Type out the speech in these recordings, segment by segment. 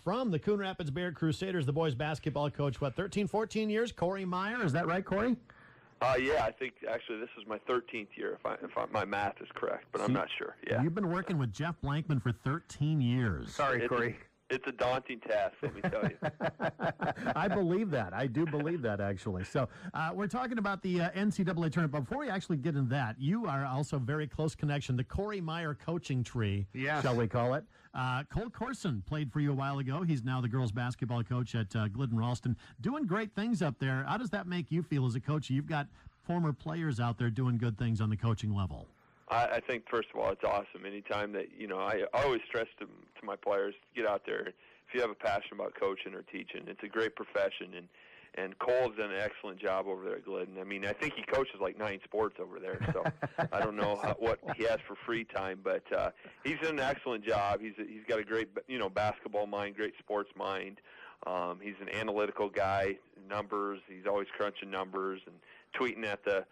From the Coon Rapids-Bayard Crusaders, the boys basketball coach, 13, 14 years, Cory Meyer. Is that right, Cory? Yeah, I think actually this is my 13th year, if my math is correct, but I'm not sure. Yeah. You've been working with Jeff Blankman for 13 years. Sorry, Cory. It's a daunting task, let me tell you. I believe that. I do believe that, actually. So we're talking about the NCAA tournament. But before we actually get into that, you are also very close connection, the Cory Meyer coaching tree, shall we call it. Cole Corson played for you a while ago. He's now the girls basketball coach at Glidden-Ralston. Doing great things up there. How does that make you feel as a coach? You've got former players out there doing good things on the coaching level. I think, first of all, it's awesome. Anytime that, I always stress to my players, get out there. If you have a passion about coaching or teaching, it's a great profession. And Cole's done an excellent job over there at Glidden. I mean, I think he coaches like 9 sports over there, so I don't know what he has for free time, but he's done an excellent job. He's got a great, basketball mind, great sports mind. He's an analytical guy, numbers. He's always crunching numbers and tweeting at the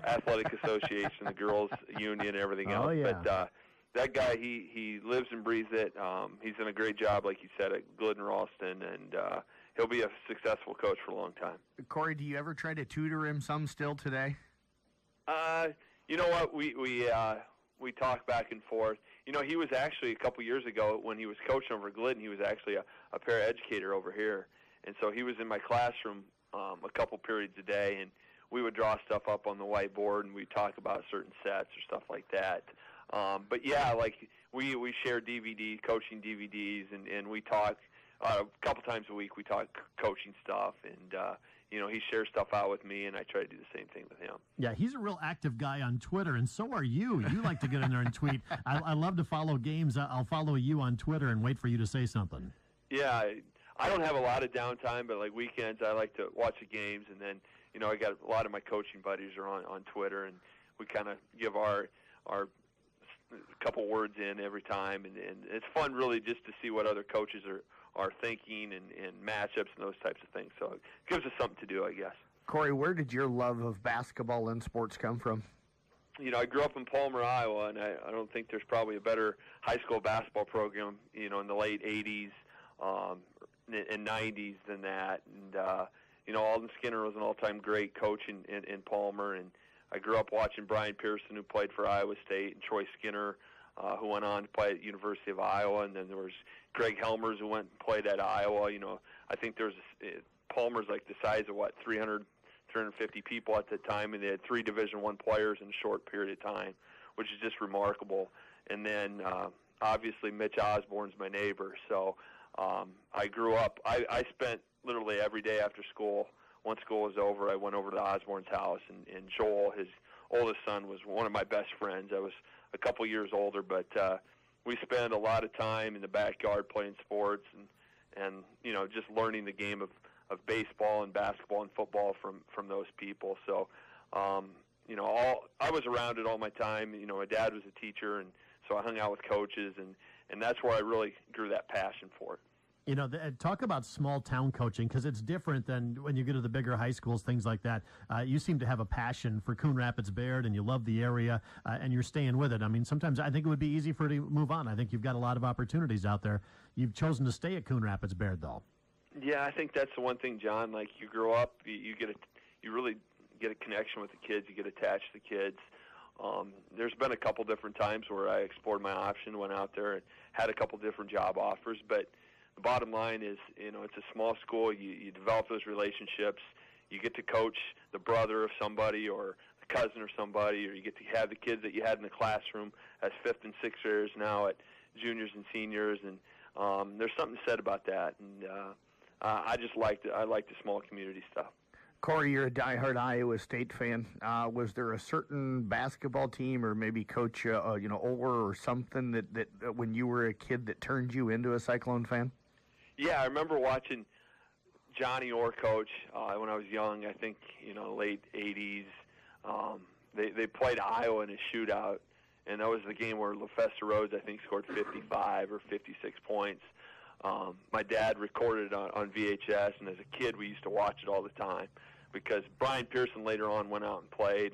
Athletic Association, the girls' union, everything else. Oh, yeah. But that guy, he lives and breathes it. He's done a great job, like you said, at Glidden-Ralston, and he'll be a successful coach for a long time. Cory, do you ever try to tutor him some still today? You know what? We talk back and forth. He was actually a couple years ago when he was coaching over Glidden. He was actually a paraeducator over here, and so he was in my classroom a couple periods a day, and we would draw stuff up on the whiteboard, and we'd talk about certain sets or stuff like that. But yeah, like we share coaching DVDs, and we talk a couple times a week. We talk coaching stuff, and he shares stuff out with me, and I try to do the same thing with him. Yeah, he's a real active guy on Twitter, and so are you. You like to get in there and tweet. I love to follow games. I'll follow you on Twitter and wait for you to say something. Yeah, I don't have a lot of downtime, but like weekends, I like to watch the games, and then I got a lot of my coaching buddies are on Twitter, and we kind of give our couple words in every time, and it's fun really just to see what other coaches are thinking and matchups and those types of things. So it gives us something to do, I guess. Cory, where did your love of basketball and sports come from? I grew up in Palmer, Iowa, and I don't think there's probably a better high school basketball program, in the late 80s and 90s than that. And, Alden Skinner was an all-time great coach in Palmer, and I grew up watching Brian Pearson, who played for Iowa State, and Troy Skinner, who went on to play at University of Iowa, and then there was Greg Helmers, who went and played at Iowa. I think Palmer's like the size of, 350 people at the time, and they had 3 Division I players in a short period of time, which is just remarkable. And then, obviously, Mitch Osborne's my neighbor, so I grew up, I spent literally every day after school. Once school was over, I went over to Osborne's house, and Joel, his oldest son, was one of my best friends. I was a couple years older, but we spent a lot of time in the backyard playing sports and just learning the game of baseball and basketball and football from those people. So, I was around it all my time. My dad was a teacher, and so I hung out with coaches, and that's where I really grew that passion for it. Talk about small-town coaching, because it's different than when you get to the bigger high schools, things like that. You seem to have a passion for Coon Rapids-Bayard, and you love the area, and you're staying with it. I mean, sometimes I think it would be easy for you to move on. I think you've got a lot of opportunities out there. You've chosen to stay at Coon Rapids-Bayard, though. Yeah, I think that's the one thing, John. Like, you grow up, you really get a connection with the kids. You get attached to the kids. There's been a couple different times where I explored my option, went out there and had a couple different job offers, but the bottom line is, it's a small school. You develop those relationships. You get to coach the brother of somebody or the cousin of somebody, or you get to have the kids that you had in the classroom as 5th and 6th graders now at juniors and seniors. And there's something said about that. And I just liked it. I like the small community stuff. Cory, you're a diehard Iowa State fan. Was there a certain basketball team or maybe Coach Oler or something that when you were a kid that turned you into a Cyclone fan? Yeah, I remember watching Johnny Orr coach when I was young. I think late 80s. They played Iowa in a shootout, and that was the game where LaFesta Rhodes, I think, scored 55 or 56 points. My dad recorded it on VHS, and as a kid we used to watch it all the time because Brian Pearson later on went out and played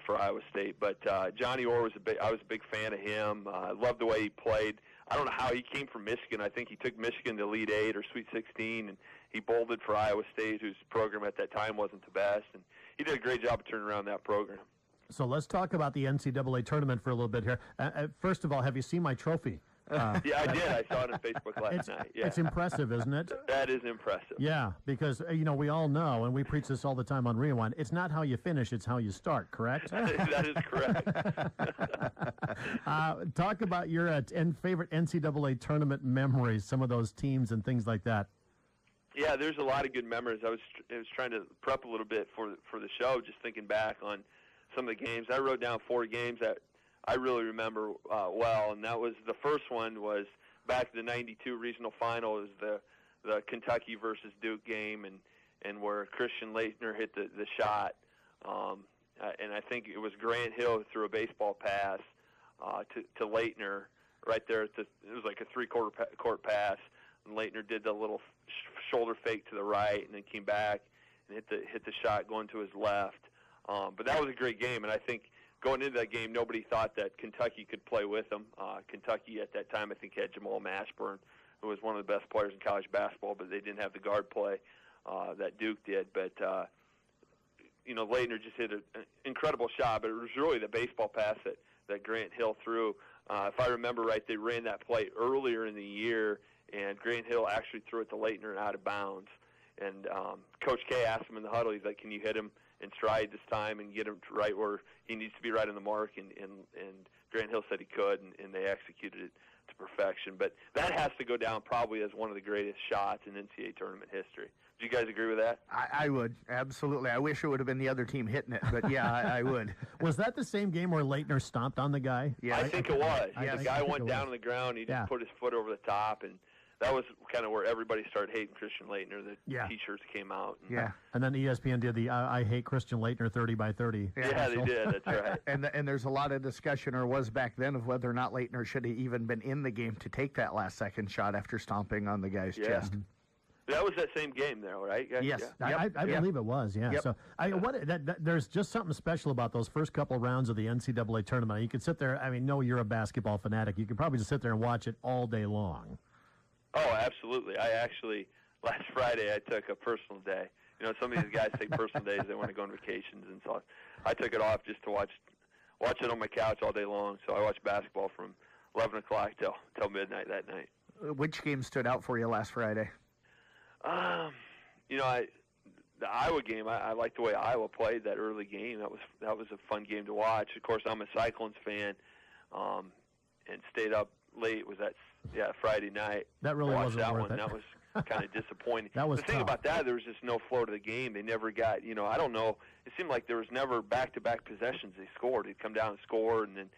for Iowa State. But Johnny Orr I was a big fan of him. I loved the way he played. I don't know how he came from Michigan. I think he took Michigan to Elite 8 or Sweet 16, and he bolted for Iowa State, whose program at that time wasn't the best. And he did a great job of turning around that program. So let's talk about the NCAA tournament for a little bit here. First of all, have you seen my trophy? Yeah, I did. I saw it on Facebook last night. Yeah. It's impressive, isn't it? That is impressive. Yeah, because, we all know, and we preach this all the time on Rewind, it's not how you finish, it's how you start, correct? That is correct. Talk about your favorite NCAA tournament memories, some of those teams and things like that. Yeah, there's a lot of good memories. I was trying to prep a little bit for the show, just thinking back on some of the games. I wrote down 4 games that I really remember well, and that was the first one was back to the '92 regional final. It was the Kentucky versus Duke game, and where Christian Laettner hit the shot, and I think it was Grant Hill who threw a baseball pass to Laettner right there. It was like a 3/4 court pass, and Laettner did the little shoulder fake to the right, and then came back and hit the shot going to his left. But that was a great game, and I think going into that game, nobody thought that Kentucky could play with them. Kentucky at that time, I think, had Jamal Mashburn, who was one of the best players in college basketball, but they didn't have the guard play that Duke did. But, Laettner just hit an incredible shot, but it was really the baseball pass that Grant Hill threw. If I remember right, they ran that play earlier in the year, and Grant Hill actually threw it to Laettner out of bounds. And Coach K asked him in the huddle, he's like, can you hit him in stride this time and get him to right where he needs to be, right on the mark? And Grant Hill said he could, and they executed it to perfection. But that has to go down probably as one of the greatest shots in NCAA tournament history. Do you guys agree with that? I would, absolutely. I wish it would have been the other team hitting it, but yeah, I would. Was that the same game where Laettner stomped on the guy? Yeah, I think it was. The guy went down on the ground, he just put his foot over the top, and that was kind of where everybody started hating Christian Laettner. The T-shirts came out. And then ESPN did the I hate Christian Laettner 30 by 30. Yeah, they did. That's right. And there's a lot of discussion, or was back then, of whether or not Laettner should have even been in the game to take that last second shot after stomping on the guy's chest. That was that same game, though, right? Yes. I believe it was, Yep. So there's just something special about those first couple rounds of the NCAA tournament. You could sit there, you're a basketball fanatic. You could probably just sit there and watch it all day long. Oh, absolutely. Last Friday, I took a personal day. Some of these guys take personal days. They want to go on vacations, and so I took it off just to watch it on my couch all day long. So I watched basketball from 11 o'clock till midnight that night. Which game stood out for you last Friday? The Iowa game, I liked the way Iowa played that early game. That was a fun game to watch. Of course, I'm a Cyclones fan, and stayed up late. Was that Friday night? That really wasn't that worth one. it. That was kind of disappointing. That was the thing tough. about that, there was just no flow to the game. They never got, I don't know. It seemed like there was never back-to-back possessions they scored. They'd come down and score, and then,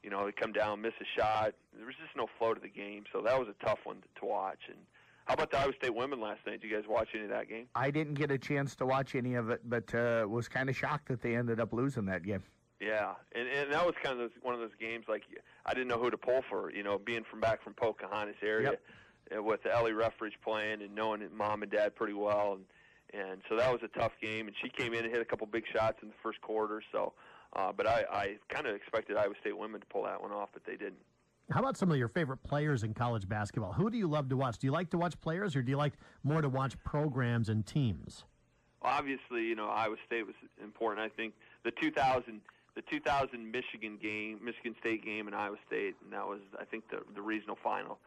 they'd come down, miss a shot. There was just no flow to the game, so that was a tough one to watch. And how about the Iowa State women last night? Did you guys watch any of that game? I didn't get a chance to watch any of it, but was kind of shocked that they ended up losing that game. Yeah, and that was kind of one of those games, like, I didn't know who to pull for, being back from Pocahontas area with Ellie Ruffridge playing and knowing Mom and Dad pretty well. And so that was a tough game, and she came in and hit a couple big shots in the first quarter. So, but I kind of expected Iowa State women to pull that one off, but they didn't. How about some of your favorite players in college basketball? Who do you love to watch? Do you like to watch players, or do you like more to watch programs and teams? Obviously, Iowa State was important. I think the 2000 Michigan State game in Iowa State, and that was, I think, the regional final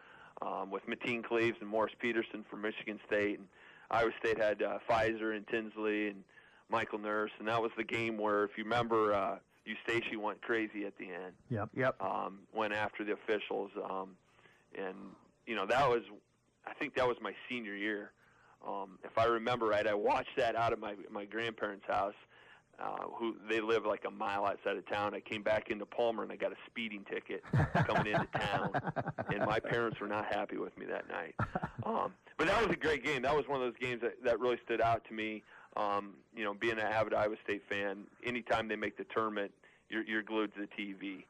with Mateen Cleaves and Morris Peterson from Michigan State. And Iowa State had Pfizer and Tinsley and Michael Nurse, and that was the game where, if you remember, Eustace went crazy at the end. Yep. Went after the officials, and that was, I think that was my senior year. If I remember right, I watched that out of my grandparents' house. Who they live like a mile outside of town. I came back into Palmer and I got a speeding ticket coming into town, and my parents were not happy with me that night. But that was a great game. That was one of those games that really stood out to me. Being an avid Iowa State fan, anytime they make the tournament, you're glued to the TV.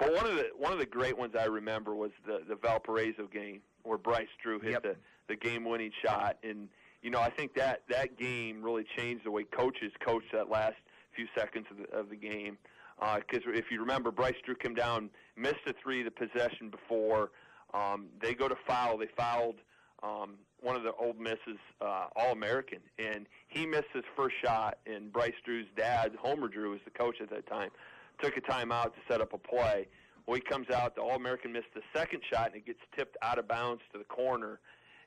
But one of the great ones I remember was the Valparaiso game where Bryce Drew hit the game-winning shot, and I think that game really changed the way coaches coached that last few seconds of the game. Because if you remember, Bryce Drew came down, missed a three the possession before, They go to foul. They fouled one of the Old Miss's All-American, and he missed his first shot, and Bryce Drew's dad, Homer Drew, was the coach at that time, took a timeout to set up a play. Well, he comes out, the All-American missed the second shot, and it gets tipped out of bounds to the corner.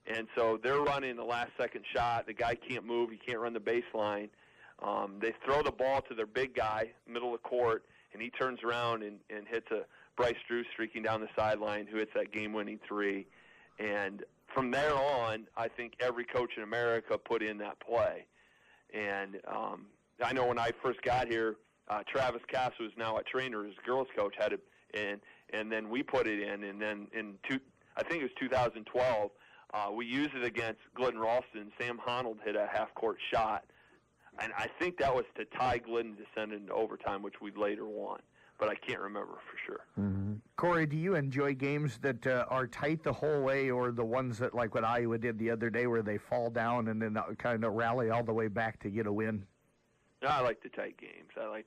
And so they're running the last second shot. The guy can't move. He can't run the baseline. They throw the ball to their big guy, middle of the court, and he turns around and hits a Bryce Drew streaking down the sideline, who hits that game-winning three. And from there on, I think every coach in America put in that play. And I know when I first got here, Travis Cass, who's now a trainer, his girls coach, had it in, and then we put it in. And then I think it was 2012, we used it against Glidden Ralston. Sam Honnold hit a half-court shot. And I think that was to tie Glidden to send it into overtime, which we later won. But I can't remember for sure. Mm-hmm. Cory, do you enjoy games that are tight the whole way, or the ones that, like what Iowa did the other day, where they fall down and then kind of rally all the way back to get a win? No, I like the tight games. I like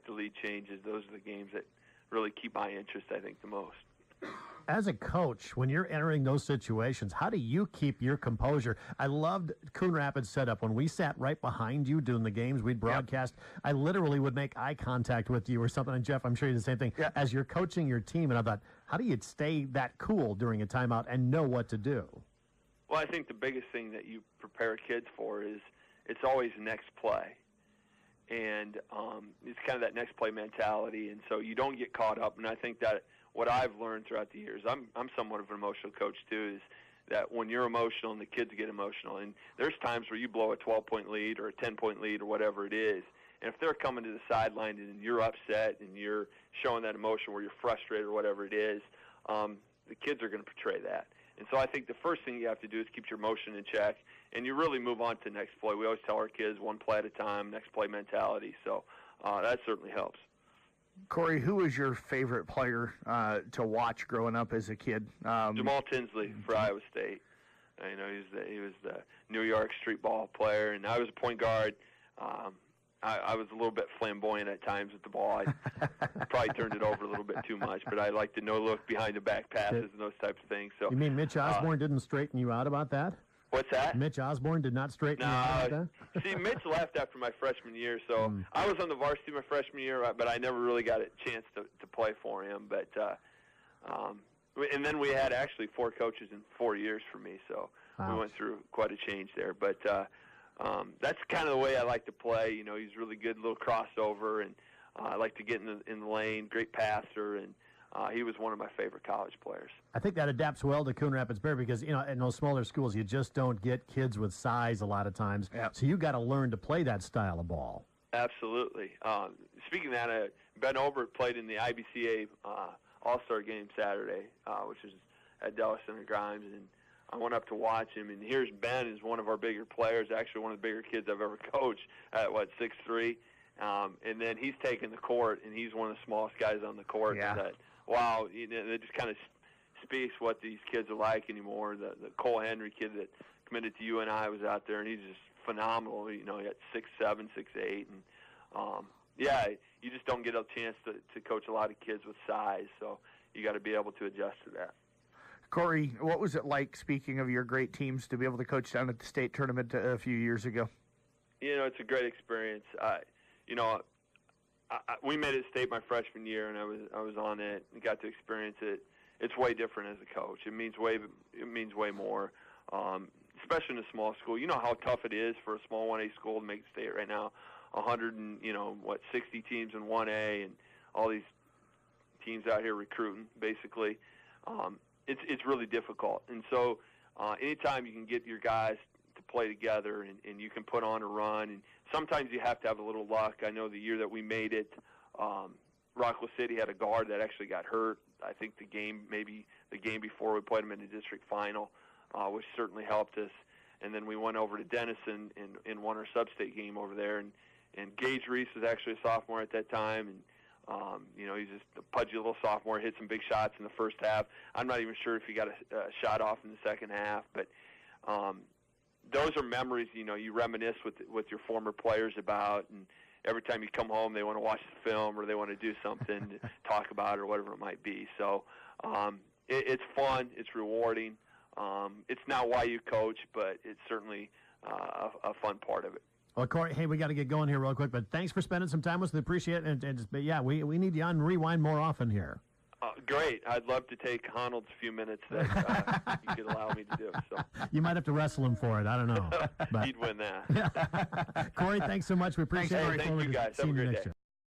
the lead changes. Those are the games that really keep my interest, I think, the most. As a coach, when you're entering those situations, how do you keep your composure? I loved Coon Rapids' setup. When we sat right behind you doing the games, we'd broadcast. Yep. I literally would make eye contact with you or something. And, Jeff, I'm sure you did the same thing. Yep. As you're coaching your team, and I thought, how do you stay that cool during a timeout and know what to do? Well, I think the biggest thing that you prepare kids for is it's always next play. And it's kind of that next play mentality. And so you don't get caught up. And I think that what I've learned throughout the years, I'm somewhat of an emotional coach too, is that when you're emotional and the kids get emotional, and there's times where you blow a 12-point lead or a 10-point lead or whatever it is, and if they're coming to the sideline and you're upset and you're showing that emotion where you're frustrated or whatever it is, the kids are going to portray that. And so I think the first thing you have to do is keep your emotion in check, and you really move on to the next play. We always tell our kids one play at a time, next play mentality. So that certainly helps. Cory, who was your favorite player to watch growing up as a kid? Jamal Tinsley for Iowa State. You know, he was the New York street ball player, and I was a point guard. I was a little bit flamboyant at times with the ball. I probably turned it over a little bit too much, but I like to no-look behind the back passes and those types of things. So you mean Mitch Osborne didn't straighten you out about that? What's that? Mitch Osborne did not straighten you out about that? See, Mitch left after my freshman year, so I was on the varsity my freshman year, but I never really got a chance to play for him. But and then we had actually 4 coaches in 4 years for me, so we went through quite a change there. But that's kind of the way I like to play. You know, he's really good, little crossover, and I like to get in the lane, great passer, and he was one of my favorite college players. I think that adapts well to Coon Rapids-Bayard because, you know, in those smaller schools, you just don't get kids with size a lot of times. Yep. So you got to learn to play that style of ball. Absolutely. Speaking of that, Ben Obert played in the IBCA All-Star game Saturday, which is at Dallas Center Grimes, and I went up to watch him. And here's Ben, is one of our bigger players, actually one of the bigger kids I've ever coached at 6'3". And then he's taking the court, and he's one of the smallest guys on the court. Yeah. That, wow, you know, it just kind of speaks what these kids are like anymore. The Cole Henry kid that committed to UNI was out there, and he's just phenomenal. You know, he got 6'7", 6'8", and yeah, you just don't get a chance to coach a lot of kids with size, so you got to be able to adjust to that. Cory, what was it like, speaking of your great teams, to be able to coach down at the state tournament a few years ago? You know, it's a great experience. You know, we made it state my freshman year, and I was on it and got to experience it. It's way different as a coach. It means way more, especially in a small school. You know how tough it is for a small 1A school to make state right now. 60 teams in 1A, and all these teams out here recruiting, basically. It's really difficult. And so anytime you can get your guys to play together and you can put on a run, and sometimes you have to have a little luck. I know the year that we made it, Rockville City had a guard that actually got hurt. I think the game before we played them in the district final, which certainly helped us. And then we went over to Denison and won our sub-state game over there. And Gage Reese was actually a sophomore at that time, and you know, he's just a pudgy little sophomore, hit some big shots in the first half. I'm not even sure if he got a shot off in the second half, but those are memories, you know, you reminisce with your former players about, and every time you come home they want to watch the film or they want to do something to talk about it or whatever it might be. So it's fun. It's rewarding. It's not why you coach, but it's certainly a fun part of it. Well, Cory, hey, we got to get going here real quick, but thanks for spending some time with us. We appreciate it. But yeah, we need you on Rewind more often here. Great. I'd love to take Honnold's few minutes that you could allow me to do. So you might have to wrestle him for it. I don't know. He'd win that. Cory, thanks so much. We appreciate it. Thank you, guys. Have a great day.